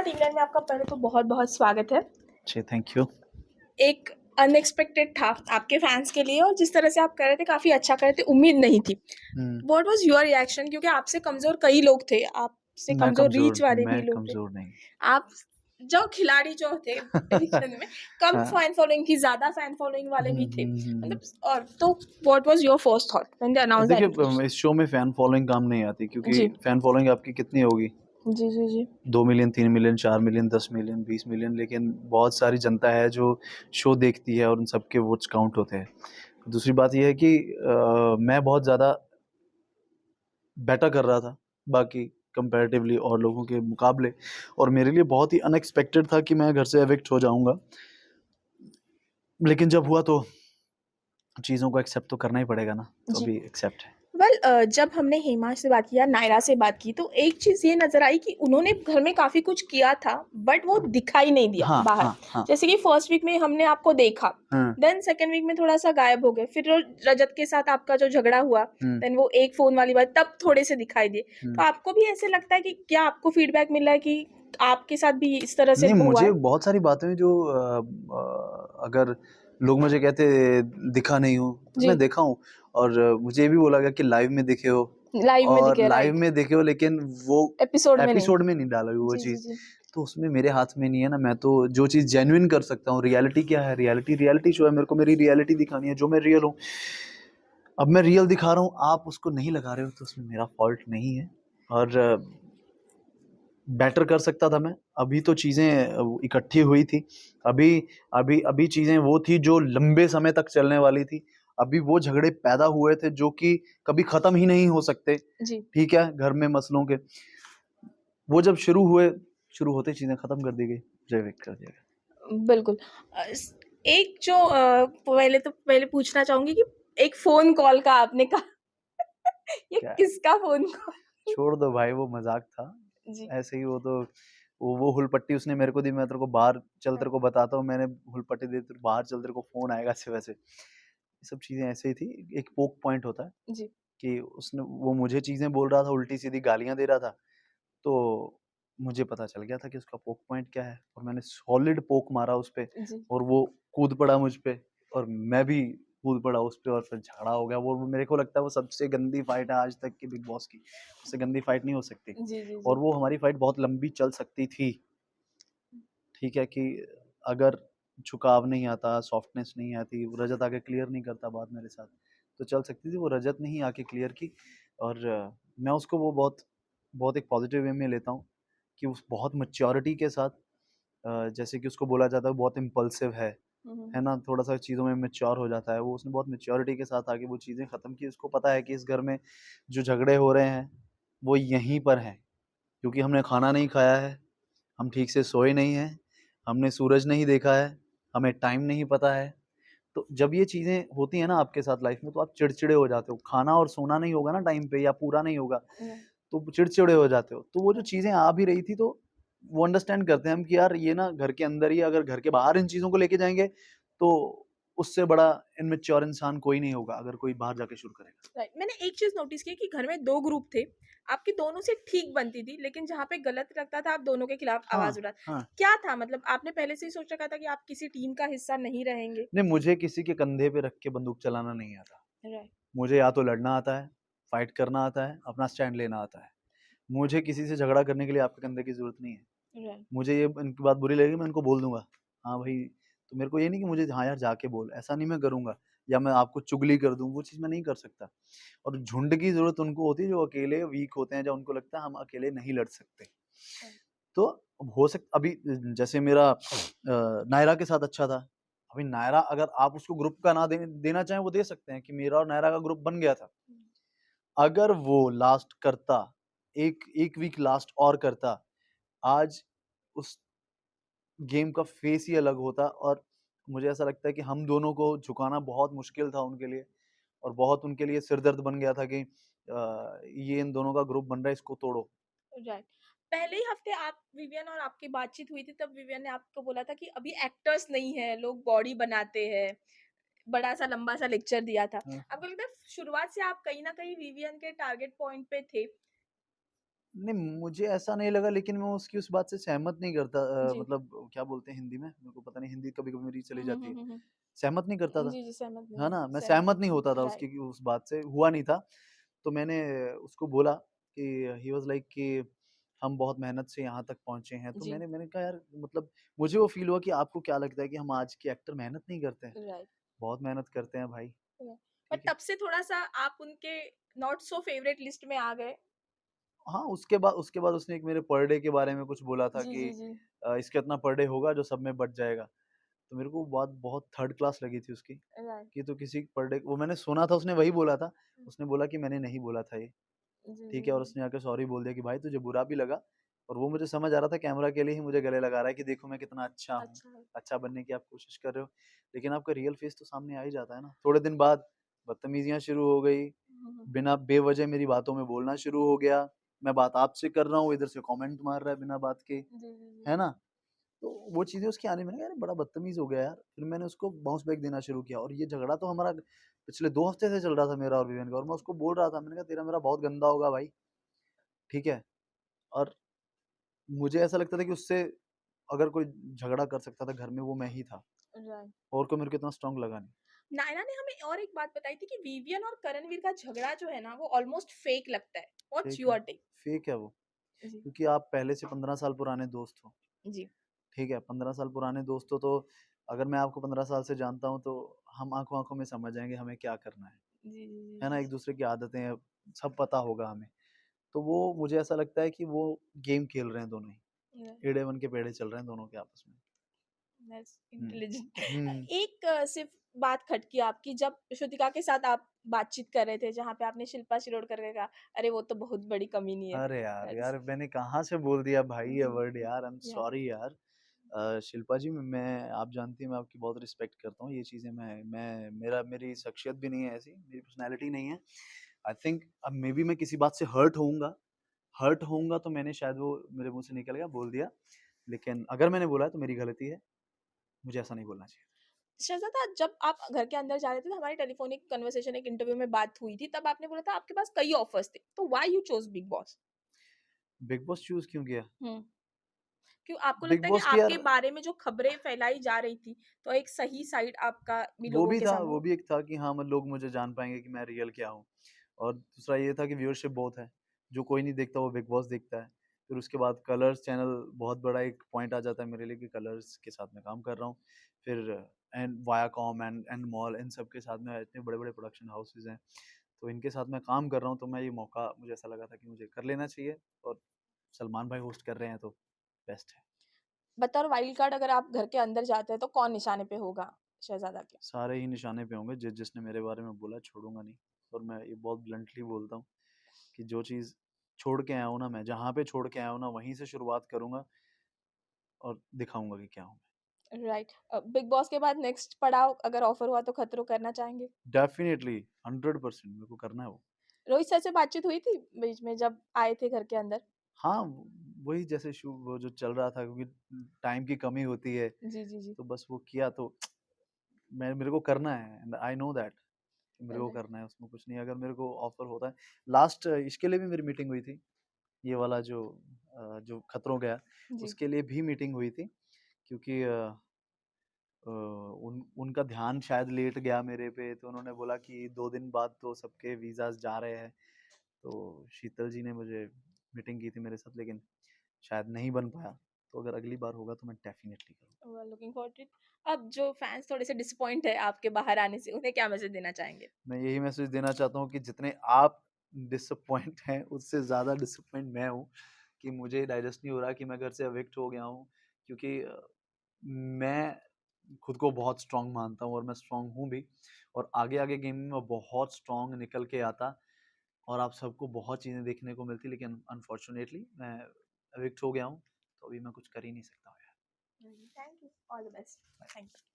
England में आपका पहले तो बहुत-बहुत स्वागत है। जी, थैंक यू। एक अनएक्सपेक्टेड था आपके फैन्स के लिए और जिस तरह से आप कर रहे थे काफ़ी अच्छा कर रहे थे, उम्मीद नहीं थी। हुँ, व्हाट वाज़ योर रिएक्शन क्योंकि आपसे कमज़ोर कई लोग थे, आपसे कमज़ोर रीच वाले भी मैं लोग थे। कमज़ोर नहीं। आप जो खिलाड़ी जो थे एडिशन में कम हाँ। फैन फॉलोइंग थी, ज़्यादा फैन फॉलोइंग वाले हुँ, भी थे। हुँ, हुँ, हुँ। मतलब और तो what was your first thought when they announced the देखिए एलिमिनेशन? इस शो में फैन फॉलोइंग काम नहीं आती क्योंकि जी। फैन फॉलोइंग आपकी कितनी होगी? जी, जी, जी। 2 million, 3 million, 4 million, 10 million, 20 million लेकिन बहुत सारी जनता है जो शो देखती है और उन सबके वोट्स काउंट होते हैं। दूसरी बात ये है कि मैं बहुत ज़्यादा बेटर कर रहा था बाकी कंपैरेटिवली और लोगों के मुकाबले और मेरे लिए बहुत ही अनएक्सपेक्टेड था कि मैं घर से एविक्ट हो जाऊँगा। लेकिन जब हुआ तो चीज़ों को एक्सेप्ट तो करना ही पड़ेगा ना, तो जी। अभी एक्सेप्ट है। जब हमने हेमा से बात की या नायरा से बात की तो एक चीज़ ये नज़र आई कि उन्होंने घर में काफ़ी कुछ किया था बट वो दिखाई नहीं दिया हाँ, बाहर। हाँ, हाँ। जैसे कि फर्स्ट वीक में हमने आपको देखा, हुँ, देन सेकंड वीक में थोड़ा-सा गायब हो गए, फिर रजत के साथ आपका जो झगड़ा हुआ, हुँ, देन वो एक फ़ोन वाली बात तब थोड़े से दिखाई दिए। तो हुँ। आपको भी ऐसे लगता है कि क्या आपको फीडबैक मिला है कि आपके साथ भी इस तरह से नहीं, हुआ मुझे है? बहुत सारी बातें जो अगर लोग मुझे कहते दिखा नहीं हूँ, तो मैं जी, देखा हूँ और मुझे ये भी बोला गया कि लाइव में दिखे हो लाइव में और दिखे लाइव राइट, में दिखे हो लेकिन वो एपिसोड में नहीं। एपिसोड में नहीं डाला वो जी, जी, चीज़। जी। तो उसमें मेरे हाथ में नहीं है ना, मैं तो जो चीज़ जेन्युइन कर सकता हूँ, रियलिटी क्या है? रियलिटी शो है, मेरे को मेरी रियलिटी दिखानी है, जो मैं रियल हूँ। अब मैं रियल दिखा रहा हूँ, आप उसको नहीं लगा रहे हो तो उसमें मेरा फ़ॉल्ट नहीं है और बेटर कर सकता था मैं। अभी तो चीज़ें इकट्ठी हुई थी। अभी अभी चीज़ें वो थी जो लंबे समय तक चलने वाली थी। अभी वो झगड़े पैदा हुए थे जो कि कभी ख़त्म ही नहीं हो सकते। जी। ठीक है? घर में मसलों के। वो जब शुरू हुए, शुरू होते ही चीज़ें ख़त्म कर दी गई, जैविक कर दिया गया। बिल्कुल। स एक जो पहले पूछना चाहूँगी कि एक फ़ोन कॉल का आपने कहा ये क्या किसका फ़ोन कॉल? छोड़ दो भाई वो मज़ाक था। जी। ऐसे ही वो तो वो हुलपट्टी उसने मेरे को दी, मैं तेरे को बाहर चल हाँ, तेरे को बताता हूँ, मैंने हुलपट्टी दी तेरे बाहर चल तेरे को फ़ोन आएगा ऐसे वैसे। ये सब चीज़ें ऐसे ही थी। एक पोक पॉइंट होता है जी। कि उसने वो मुझे चीज़ें बोल रहा था, उल्टी-सीधी गालियाँ दे रहा था, तो मुझे पता चल गया था कि उसका पोक पॉइंट क्या है और मैंने सॉलिड पोक मारा उस पे जी। और वो कूद पड़ा मुझ पे और मैं भी कूद पड़ा उस पे और फिर झगड़ा हो गया। वो मेरे को लगता है वो सबसे गंदी फाइट है आज तक की बिग बॉस की। उससे गंदी फाइट नहीं हो सकती जी, जी, और जी। वो हमारी फाइट बहुत लंबी चल सकती थी। ठीक है कि अगर झुकाव नहीं आता, सॉफ्टनेस नहीं आती, वो रजत आके क्लियर नहीं करता बात मेरे साथ, तो चल सकती थी। वो रजत ने ही आके क्लियर की और मैं उसको वो बहुत बहुत एक पॉज़िटिव वे में लेता हूँ कि उस बहुत मैच्योरिटी के साथ जैसे कि उसको बोला जाता है बहुत इम्पल्सिव हुँ, हुँ, है हुँ। ना? थोड़ा-सा चीज़ों में मैच्योर हो जाता है। वो उसने बहुत मैच्योरिटी के साथ आके वो चीज़ें ख़त्म की। उसको पता है कि इस घर में जो झगड़े हो रहे हैं, वो यहीं पर हैं, क्योंकि हमने खाना नहीं खाया है, हम ठीक से सोए नहीं हैं, हमने सूरज नहीं देखा है, हमें टाइम नहीं पता है। तो जब ये चीज़ें होती हैं ना आपके साथ लाइफ़ में तो आप चिड़चिड़े हो जाते हो। खाना और सोना नहीं होगा ना टाइम पे या पूरा नहीं होगा, राइट, तो चिड़चिड़े हो जाते हो। तो वो जो राइट। चीज़ें आ भी रही थी तो वो अंडरस्टैंड करते हैं हम कि यार ये ना घर के अंदर ही अगर घर के बाहर इन चीज़ों को लेके जाएँगे, तो उससे बड़ा इमैच्योर इंसान कोई नहीं होगा अगर कोई बाहर जाके शुरू करेगा। राइट। मैंने एक चीज़ नोटिस की कि घर में 2 ग्रुप थे, आपकी दोनों से ठीक बनती थी, लेकिन जहाँ पे गलत लगता था आप दोनों के खिलाफ हाँ, आवाज़ उठा हाँ। क्या था मतलब आपने पहले से ही सोच रखा था कि आप किसी टीम का हिस्सा नहीं रहेंगे? नहीं, मुझे किसी के कंधे पे रख के बंदूक चलाना नहीं आता। राइट, मुझे या तो लड़ना आता है, फाइट करना आता है, अपना स्टैंड लेना आता है। मुझे किसी से झगड़ा करने के लिए आपके कंधे की ज़रूरत नहीं है। राइट। मुझे ये इनकी बात बुरी लगेगी मैं इनको बोल दूँगा। हाँ भाई, तो मेरे को ये नहीं कि मुझे हाँ यार जाके बोल, ऐसा नहीं मैं करूँगा या मैं आपको चुगली कर दूँ, वो चीज़ मैं नहीं कर सकता। और झुंड की ज़रूरत उनको होती है जो अकेले वीक होते हैं, जब उनको लगता है हम अकेले नहीं लड़ सकते। राइट, तो हो सक अभी जैसे मेरा नायरा के साथ अच्छा था। अभी नायरा अगर आप उसको ग्रुप का ना देना चाहें वो दे सकते हैं कि मेरा और नायरा का ग्रुप बन गया था। अगर वो लास्ट करता, 1 वीक लास्ट और करता, आज उस गेम का फेस ही अलग होता और मुझे ऐसा लगता है कि हम दोनों को झुकाना बहुत मुश्किल था उनके लिए और बहुत उनके लिए सिरदर्द बन गया था कि ये इन दोनों का ग्रुप बन रहा है इसको तोड़ो। राइट। पहले ही हफ्ते आप विवियन और आपकी बातचीत हुई थी तब विवियन ने आपको बोला था कि अभी एक्टर्स नहीं है, लोग बॉडी बनाते हैं। बड़ा-सा लंबा-सा लेक्चर दिया था। हाँ। आपको लगता है शुरुआत से आप कहीं न कहीं विवियन के टारगेट पॉइंट पे थे? नहीं, मुझे ऐसा नहीं लगा, लेकिन मैं उसकी उस बात से सहमत नहीं करता, जी। मतलब क्या बोलते हैं हिंदी में? मेरे को पता नहीं, हिंदी कभी-कभी मेरी चली हुँ, हुँ, जाती हुँ, है। हुँ, हुँ। सहमत नहीं करता था, जी, जी, सहमत नहीं है है, ना? मैं सहमत सहमत नहीं नहीं होता था है। राइट। उसकी उस बात से, हुआ नहीं था। तो मैंने उसको बोला कि ही वाज़ लाइक कि हम बहुत मेहनत से यहाँ तक पहुँचे हैं। तो जी, मैंने कहा यार, मतलब मुझे वो फ़ील हुआ कि आपको क्या लगता है कि हम आज के एक्टर मेहनत नहीं करते हैं? राइट। बहुत मेहनत करते हैं भाई, बट ठीक है? तब से थोड़ा-सा आप उनके नॉट सो फेवरेट लिस्ट में आ गए। हाँ, उसके बाद उसने एक मेरे पर डे के बारे में कुछ बोला था जी, कि जी, जी। इसका इतना पर डे होगा जो सब में बँट जाएगा। तो मेरे को बात बहुत थर्ड क्लास लगी थी उसकी, राइट। कि तो किसी पर डे वो मैंने सुना था, उसने वही बोला था। उसने बोला कि मैंने नहीं बोला था ये, जी, जी, ठीक है? और जी। उसने आके सॉरी बोल दिया कि भाई तुझे बुरा भी लगा, और वो मुझे समझ आ रहा था कैमरा के लिए ही मुझे गले लगा रहा है कि देखो मैं कितना अच्छा हूँ, अच्छा है। अच्छा बनने की आप कोशिश कर रहे हो। लेकिन आपका रियल फेस तो सामने आ ही जाता है ना। थोड़े दिन बाद बदतमीज़ियाँ शुरू हो गई, हुँ, हुँ। बिना बेवजह मेरी बातों में बोलना शुरू हो गया। मैं बात आपसे कर रहा हूँ, इधर से कमेंट मार रहा है बिना बात के, जी, जी, जी। है ना? तो वो चीज़ें उसकी आने, मैंने कहा यार बड़ा बदतमीज़ हो गया यार। फिर मैंने उसको बाउंस बैक देना शुरू किया, और ये झगड़ा तो हमारा पिछले 2 हफ्ते से चल रहा था मेरा और विवेन का, और मैं उसको बोल रहा था, मैंने कहा तेरा मेरा बहुत गंदा होगा भाई, ठीक है? और मुझे ऐसा लगता था कि उससे अगर कोई झगड़ा कर सकता था घर में, वो मैं ही था, राइट। और कोई मेरे को इतना स्ट्रॉन्ग लगा नहीं। नायरा ने हमें और एक बात बताई थी कि विवियन और करणवीर का झगड़ा जो है ना, वो ऑलमोस्ट फेक लगता है। व्हाट्स फेक है, योर टेक? फेक है वो, जी, क्योंकि आप पहले से 15 साल पुराने दोस्त हो, जी। ठीक है? 15 साल पुराने दोस्त हो, तो अगर मैं आपको 15 साल से जानता हूँ, तो हम आँखों-आँखों में समझ जाएँगे हमें क्या करना जी, जी, जी, है ना? जी। एक-दूसरे की आदतें सब पता होगा हमें। तो वो मुझे ऐसा लगता है कि वो गेम खेल रहे हैं दोनों ही, राइट। टेढ़े बन के पेड़े चल रहे हैं दोनों के आपस में। That's hmm. इंटेलिजेंट। हुँ। एक सिर्फ बात खटकी आपकी जब श्रुतिका के साथ आप बातचीत कर रहे थे, जहाँ पे आपने शिल्पा शिरोडकर का कहा, "अरे वो तो बहुत बड़ी कमीनी है।" अरे यार! दैट्स यार मैंने कहाँ से बोल दिया भाई ये जी, वर्ड यार, आई एम या सॉरी यार। शिल्पा जी, मैं आप जानती हैं मैं आपकी बहुत रिस्पेक्ट करता हूँ। ये चीज़ें मेरी शख्सियत भी नहीं है ऐसी, मेरी पर्सनैलिटी नहीं है। आई थिंक अब मेबी मैं किसी बात से हर्ट होऊँगा तो मैंने शायद वो मेरे मुँह से निकल गया, बोल दिया। लेकिन अगर मैंने बोला है तो मेरी गलती है, मुझे ऐसा नहीं बोलना चाहिए। शहज़ादा जब आप घर के अंदर जा रहे थे, तो हमारी टेलीफोनिक कन्वर्सेशन एक इंटरव्यू में बात हुई थी, तब आपने बोला था आपके पास कई ऑफर्स थे, तो why you chose big boss? Big boss choose क्यों किया? हुँ। क्यों आपको बिग लगता है कि बॉस की आपके यार, बारे में जो खबरें फैलाई जा रही थी, तो एक सही साइड आपका भी वो लोगों भी के था, सामने वो भी एक था कि हाँ, लोग मुझे जान पाएँगे कि मैं रियल क्या हूँ। और दूसरा ये था कि व्यूअरशिप बहुत है, जो कोई नहीं देखता वो बिग बॉस देखता है। फिर उसके बाद कलर्स चैनल बहुत बड़ा एक पॉइंट आ जाता है मेरे लिए कि कलर्स के साथ मैं काम कर रहा हूँ। फिर एंड वायाकॉम एंड मॉल, इन सब के साथ में इतने बड़े-बड़े प्रोडक्शन हाउसेज़ हैं, तो इनके साथ मैं काम कर रहा हूँ, तो मैं ये मौका मुझे ऐसा लगा था कि मुझे कर लेना चाहिए, और सलमान भाई होस्ट कर रहे हैं तो बेस्ट है। बतौर वाइल्ड कार्ड अगर आप घर के अंदर जाते हैं, तो कौन निशाने पे होगा शहज़ादा के? सारे ही निशाने पे होंगे, जिसने मेरे बारे में बोला छोड़ूँगा नहीं, और मैं ये बहुत ब्लंटली बोलता हूँ कि जो चीज़ छोड़ के आया हूँ ना मैं, जहाँ पे छोड़ के आया हूँ ना, वहीं से शुरुआत करूँगा और दिखाऊँगा कि क्या हूँ मैं। राइट। बिग बॉस के बाद नेक्स्ट पड़ाव अगर ऑफर हुआ तो खतरों करना चाहेंगे? डेफ़िनिटली 100% मेरे को करना है वो। रोहित सर से बातचीत हुई थी बीच में जब आए थे घर के अंदर? हाँ, वही जैसे वो जो चल रहा था, क्योंकि टाइम की कमी होती है, जी, जी, जी। तो बस वो किया, तो मेरे को करना है, एंड आई नो दैट कि मेरे को राइट। करना है, उसमें कुछ नहीं है। अगर मेरे को ऑफ़र होता है, लास्ट इसके लिए भी मेरी मीटिंग हुई थी, ये वाला जो खतरों का है, जी। उसके लिए भी मीटिंग हुई थी, क्योंकि उनका ध्यान शायद लेट गया मेरे पे, तो उन्होंने बोला कि 2 दिन बाद तो सबके वीज़ाज़ जा रहे हैं। तो शीतल जी ने मुझे मीटिंग की थी मेरे साथ, लेकिन शायद नहीं बन पाया। तो अगर अगली बार होगा तो मैं डेफ़िनिटली करूँगा। We are looking forward to it. अब जो फैन्स थोड़े से डिसअपॉइंट है आपके बाहर आने से, उन्हें क्या मैसेज देना चाहेंगे? मैं यही मैसेज देना चाहता हूँ कि जितने आप डिसअपॉइंट हैं, उससे ज़्यादा डिसअपॉइंट मैं हूँ, कि मुझे डाइजेस्ट नहीं हो रहा कि मैं घर से एविक्ट हो गया हूँ, क्योंकि मैं खुद को बहुत स्ट्रॉन्ग मानता हूँ, और मैं स्ट्रॉन्ग हूँ भी, और आगे-आगे गेम में मैं बहुत स्ट्रॉन्ग निकल के आता, और आप सबको बहुत चीज़ें देखने को मिलती, लेकिन अनफॉर्च्यूनेटली मैं एविक्ट हो गया हूँ, तो अभी मैं कुछ कर ही नहीं सकता हूँ यार। Thank you. All the best. Thank you.